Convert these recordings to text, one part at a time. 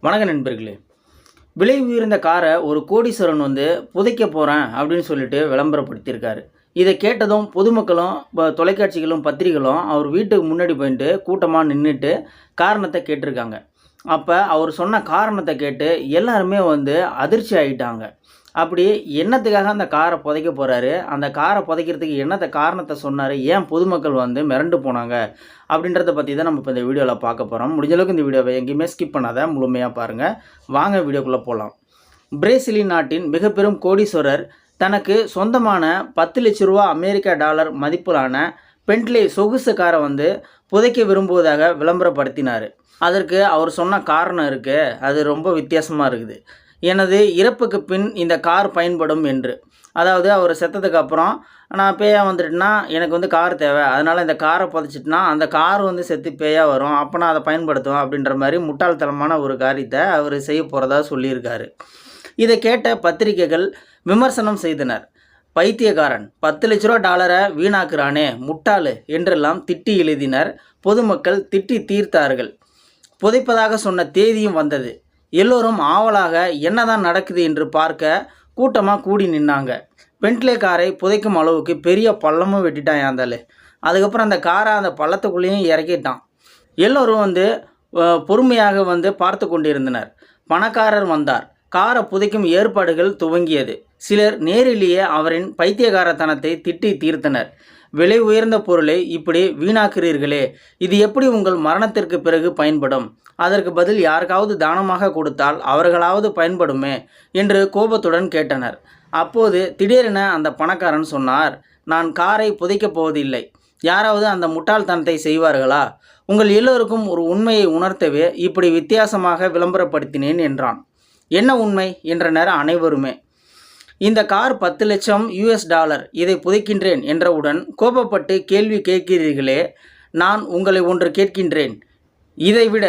வணக்க நண்பர்களே. விலை உயர்ந்த காரை ஒரு கோடீஸ்வரன் புதைக்க போகிறேன் அப்படின்னு சொல்லிட்டு விளம்பரப்படுத்தியிருக்காரு. இதை கேட்டதும் பொதுமக்களும் தொலைக்காட்சிகளும் பத்திரிகைகளும் அவர் வீட்டுக்கு முன்னாடி போயிட்டு கூட்டமாக நின்றுட்டு காரணத்தை கேட்டிருக்காங்க. அப்போ அவர் சொன்ன காரணத்தை கேட்டு எல்லாருமே அதிர்ச்சி ஆகிட்டாங்க. அப்படி என்னத்துக்காக அந்த காரை புதைக்க போகிறாரு, அந்த காரை புதைக்கிறதுக்கு என்னத்த காரணத்தை சொன்னார், ஏன் பொதுமக்கள் மிரண்டு போனாங்க அப்படின்றத பற்றி தான் நம்ம இப்போ இந்த வீடியோவில் பார்க்க போகிறோம். முடிஞ்சளவுக்கு இந்த வீடியோவை எங்கேயுமே ஸ்கிப் பண்ணாத முழுமையாக பாருங்கள். வாங்க வீடியோக்குள்ளே போகலாம். பிரேசிலின் நாட்டின் மிக பெரும் கோடீஸ்வரர் தனக்கு சொந்தமான 10 லட்ச ரூபா அமெரிக்க டாலர் மதிப்பிலான பென்ட்லே சொகுசு காரை புதைக்க விரும்புவதாக விளம்பரப்படுத்தினார். அதற்கு அவர் சொன்ன காரணம் இருக்குது, அது ரொம்ப வித்தியாசமாக இருக்குது. எனது இறப்புக்கு பின் இந்த கார் பயன்படும் என்று. அதாவது அவர் செத்ததுக்கு அப்புறம் நான் பேயாக வந்துட்டுனா எனக்கு கார் தேவை, அதனால் இந்த காரை புதைச்சிட்டுனா அந்த கார் செத்து பேயாக வரும், அப்போ நான் அதை பயன்படுத்துவேன் அப்படின்ற மாதிரி முட்டாள்தனமான ஒரு காரியத்தை அவர் செய்ய போகிறதா சொல்லியிருக்காரு. இதை கேட்ட பத்திரிகைகள் விமர்சனம் செய்தனர். பைத்தியக்காரன், 10 லட்ச ரூபா டாலரை வீணாக்குறானே, முட்டாளு என்றெல்லாம் திட்டி எழுதினர். பொதுமக்கள் திட்டி தீர்த்தார்கள். புதைப்பதாக சொன்ன தேதியும் வந்தது. எல்லோரும் ஆவலாக என்னதான் நடக்குது என்று பார்க்க கூட்டமாக கூடி நின்னாங்க. பென்ட்லே காரை புதைக்கும் அளவுக்கு பெரிய பள்ளமும் வெட்டிட்டான் யாந்தால். அதுக்கப்புறம் அந்த காரை அந்த பள்ளத்துக்குள்ளேயும் இறக்கிட்டான். எல்லோரும் பொறுமையாக பார்த்து கொண்டிருந்தனர். பணக்காரர் வந்தார். காரை புதைக்கும் ஏற்பாடுகள் துவங்கியது. சிலர் நேரிலேயே அவரின் பைத்தியகாரத்தனத்தை திட்டி தீர்த்தனர். விலை உயர்ந்த பொருளை இப்படி வீணாக்குறீர்களே, இது எப்படி உங்கள் மரணத்திற்கு பிறகு பயன்படும்? அதற்கு பதில் யாருக்காவது தானமாக கொடுத்தால் அவர்களாவது பயன்படுமே என்று கோபத்துடன் கேட்டனர். அப்போது திடீரென அந்த பணக்காரன் சொன்னார், நான் காரை புதைக்கப் போவதில்லை. யாராவது அந்த முட்டாள்தனத்தை செய்வார்களா? உங்கள் எல்லோருக்கும் ஒரு உண்மையை உணர்த்தவே இப்படி வித்தியாசமாக விளம்பரப்படுத்தினேன் என்றான். என்ன உண்மை என்றனர் அனைவருமே. இந்த கார் 10 லட்சம் US டாலர், இதை புதைக்கின்றேன் என்றவுடன் கோபப்பட்டு கேள்வி கேட்கிறீர்களே, நான் உங்களை ஒன்று கேட்கின்றேன். இதைவிட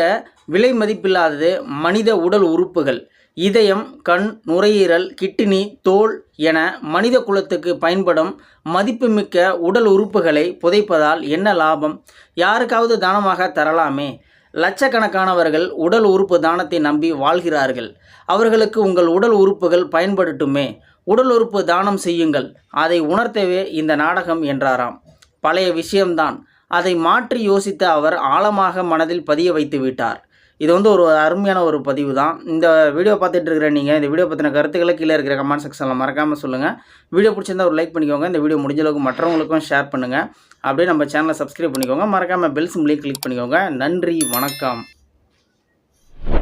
விலை மதிப்பில்லாதது மனித உடல் உறுப்புகள். இதயம், கண், நுரையீரல், கிட்னி, தோல் என மனித குலத்துக்கு பயன்படும் மதிப்புமிக்க உடல் உறுப்புகளை புதைப்பதால் என்ன லாபம்? யாருக்காவது தானமாக தரலாமே. லட்சக்கணக்கானவர்கள் உடல் உறுப்பு தானத்தை நம்பி வாழ்கிறார்கள். அவர்களுக்கு உங்கள் உடல் உறுப்புகள் பயன்படட்டுமே. உடல் உறுப்பு தானம் செய்யுங்கள். அதை உணர்த்தவே இந்த நாடகம் என்றாராம். பழைய விஷயம்தான். அதை மாற்றி யோசித்த அவர் ஆழமாக மனதில் பதிய வைத்து விட்டார். இது ஒரு அருமையான ஒரு பதிவு தான். இந்த வீடியோ பார்த்துட்டு இருக்கிற நீங்கள் இந்த வீடியோ பற்றின கருத்துக்களை கீழே இருக்கிற கமெண்ட் செக்ஷனில் மறக்காமல் சொல்லுங்கள். வீடியோ பிடிச்சிருந்தா ஒரு லைக் பண்ணிக்கோங்க. இந்த வீடியோ முடிஞ்ச அளவுக்கு மற்றவங்களுக்கும் ஷேர் பண்ணுங்கள். அப்படியே நம்ம சேனலை சப்ஸ்கிரைப் பண்ணிக்கோங்க. மறக்காமல் பெல் சிம்பிளையும் கிளிக் பண்ணிக்கோங்க. நன்றி, வணக்கம்.